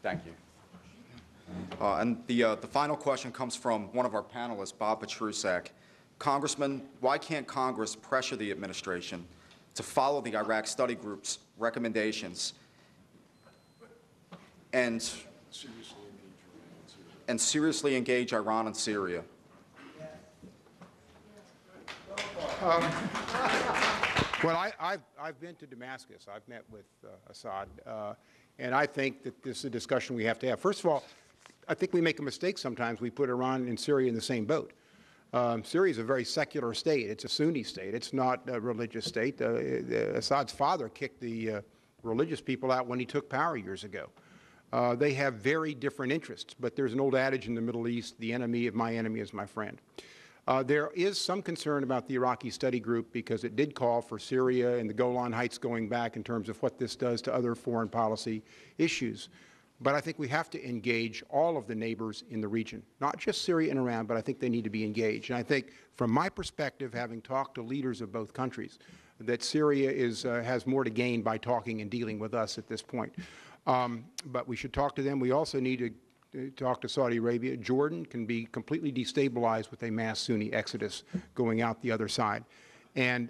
Thank you. And the final question comes from one of our panelists, Bob Petrusak. Congressman, why can't Congress pressure the administration to follow the Iraq Study Group's recommendations and seriously engage Iran and Syria? Well, I've been to Damascus. I've met with Assad, and I think that this is a discussion we have to have. First of all, I think we make a mistake sometimes. We put Iran and Syria in the same boat. Syria is a very secular state. It's a Sunni state. It's not a religious state. Assad's father kicked the religious people out when he took power years ago. They have very different interests, but there's an old adage in the Middle East, the enemy of my enemy is my friend. There is some concern about the Iraqi study group because it did call for Syria and the Golan Heights going back in terms of what this does to other foreign policy issues. But I think we have to engage all of the neighbors in the region, not just Syria and Iran, but I think they need to be engaged. And I think from my perspective, having talked to leaders of both countries, that Syria has more to gain by talking and dealing with us at this point. But we should talk to them. We also need to talk to Saudi Arabia. Jordan can be completely destabilized with a mass Sunni exodus going out the other side. And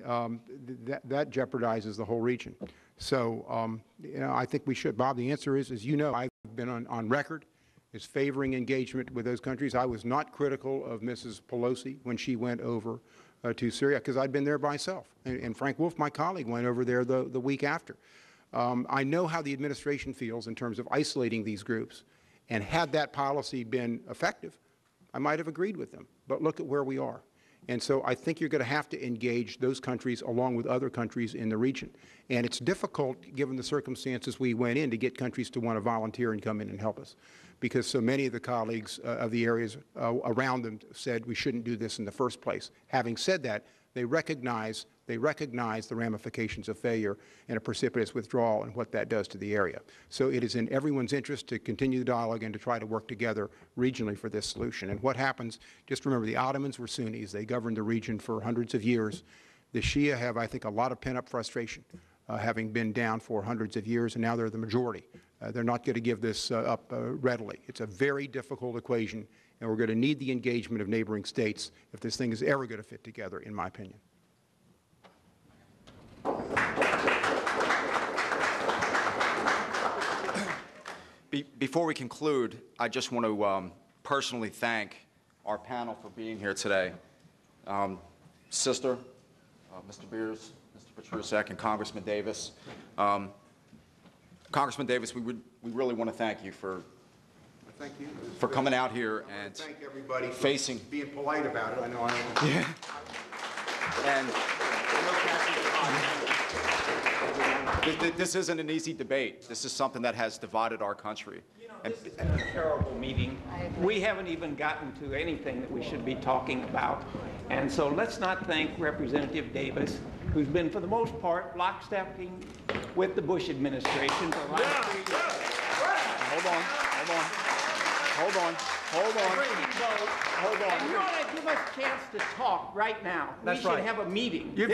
that jeopardizes the whole region. So you know, I think we should. Bob, the answer is, as you know, I've been on record as favoring engagement with those countries. I was not critical of Mrs. Pelosi when she went over to Syria because I'd been there myself. And Frank Wolf, my colleague, went over there the week after. I know how the administration feels in terms of isolating these groups. And had that policy been effective, I might have agreed with them. But look at where we are. And so I think you're going to have to engage those countries along with other countries in the region. And it's difficult, given the circumstances we went in, to get countries to want to volunteer and come in and help us, because so many of the colleagues of the areas around them said we shouldn't do this in the first place. Having said that, they recognize the ramifications of failure and a precipitous withdrawal and what that does to the area. So it is in everyone's interest to continue the dialogue and to try to work together regionally for this solution. And what happens, just remember, the Ottomans were Sunnis. They governed the region for hundreds of years. The Shia have, I think, a lot of pent-up frustration, having been down for hundreds of years, and now they're the majority. They're not going to give this up readily. It's a very difficult equation, and we're going to need the engagement of neighboring states if this thing is ever going to fit together, in my opinion. Before we conclude, I just want to personally thank our panel for being here today. Sister, Mr. Beers, Mr. Petrusak, and Congressman Davis. Congressman Davis, we really want to thank you for coming out here and thank everybody for facing being polite about it. I know I am. Yeah. And this isn't an easy debate. This is something that has divided our country. You know, this is a terrible meeting. We haven't even gotten to anything that we should be talking about. And so let's not thank Representative Davis, who's been, for the most part, lockstepping with the Bush administration for the last 3 years. Hold on. You want to give us a chance to talk right now. That's we should right. have a meeting. You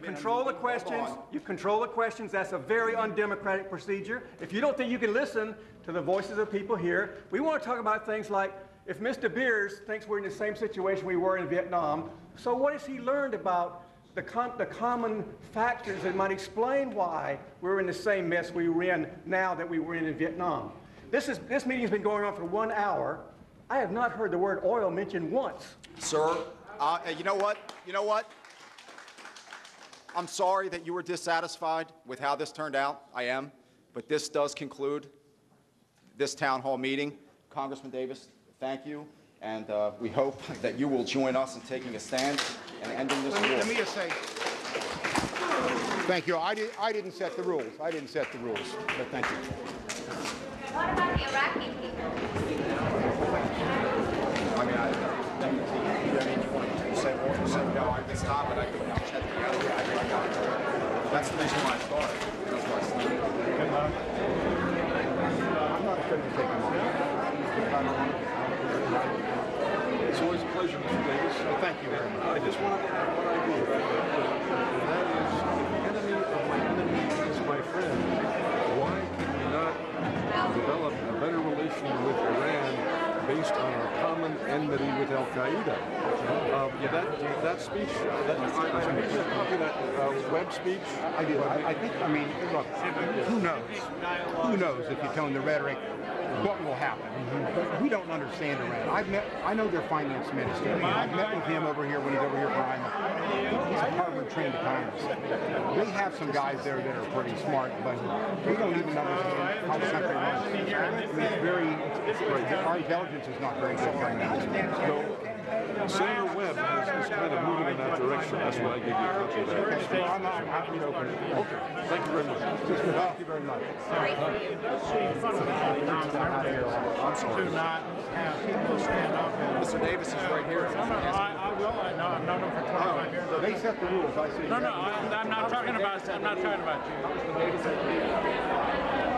control the questions. You control the questions. That's a very undemocratic procedure. If you don't think you can listen to the voices of people here, we want to talk about things like, if Mr. Beers thinks we're in the same situation we were in Vietnam, so what has he learned about the common factors that might explain why we're in the same mess we were in now that we were in Vietnam? This meeting has been going on for 1 hour. I have not heard the word oil mentioned once. Sir, you know what? I'm sorry that you were dissatisfied with how this turned out. I am. But this does conclude this town hall meeting. Congressman Davis, thank you. And we hope that you will join us in taking a stand and ending this war. Let me just say, thank you. I didn't set the rules. But thank you. What about the Iraqi people? I mean, you want to say more to say no, I can stop it. I can check the other. That's the reason why I started. That's why I started. I'm not going to take them on. It's always a pleasure, Mr. Davis. Thank you very much. I just want to add what I do, and that is, if the enemy of my enemy is my friend, why can we not develop a better based on our common enmity with Al Qaeda. That speech, I need to copy that web speech. I do. I think, I mean, look, who knows? Who knows if you tone the rhetoric, what will happen? But we don't understand Iran. I know their finance minister. I've met with him over here when he's over here for IMA. He's a Harvard-trained economist. They have some guys there that are pretty smart, but they don't even understand how the country runs. I mean, it's very, our intelligence is not very good right now. So, Senator Webb is kind of moving in that direction. That's why I gave you a copy of that. Okay, so I'm happy to open it. Okay, thank you very much. Thank you very much. Sorry for you. I'm sorry. To not have people stand up and... Mr. Davis is right here. I will. I know. I've known him for 25 years. They set the rules. I see. No, I'm not talking about you. Mr. Davis.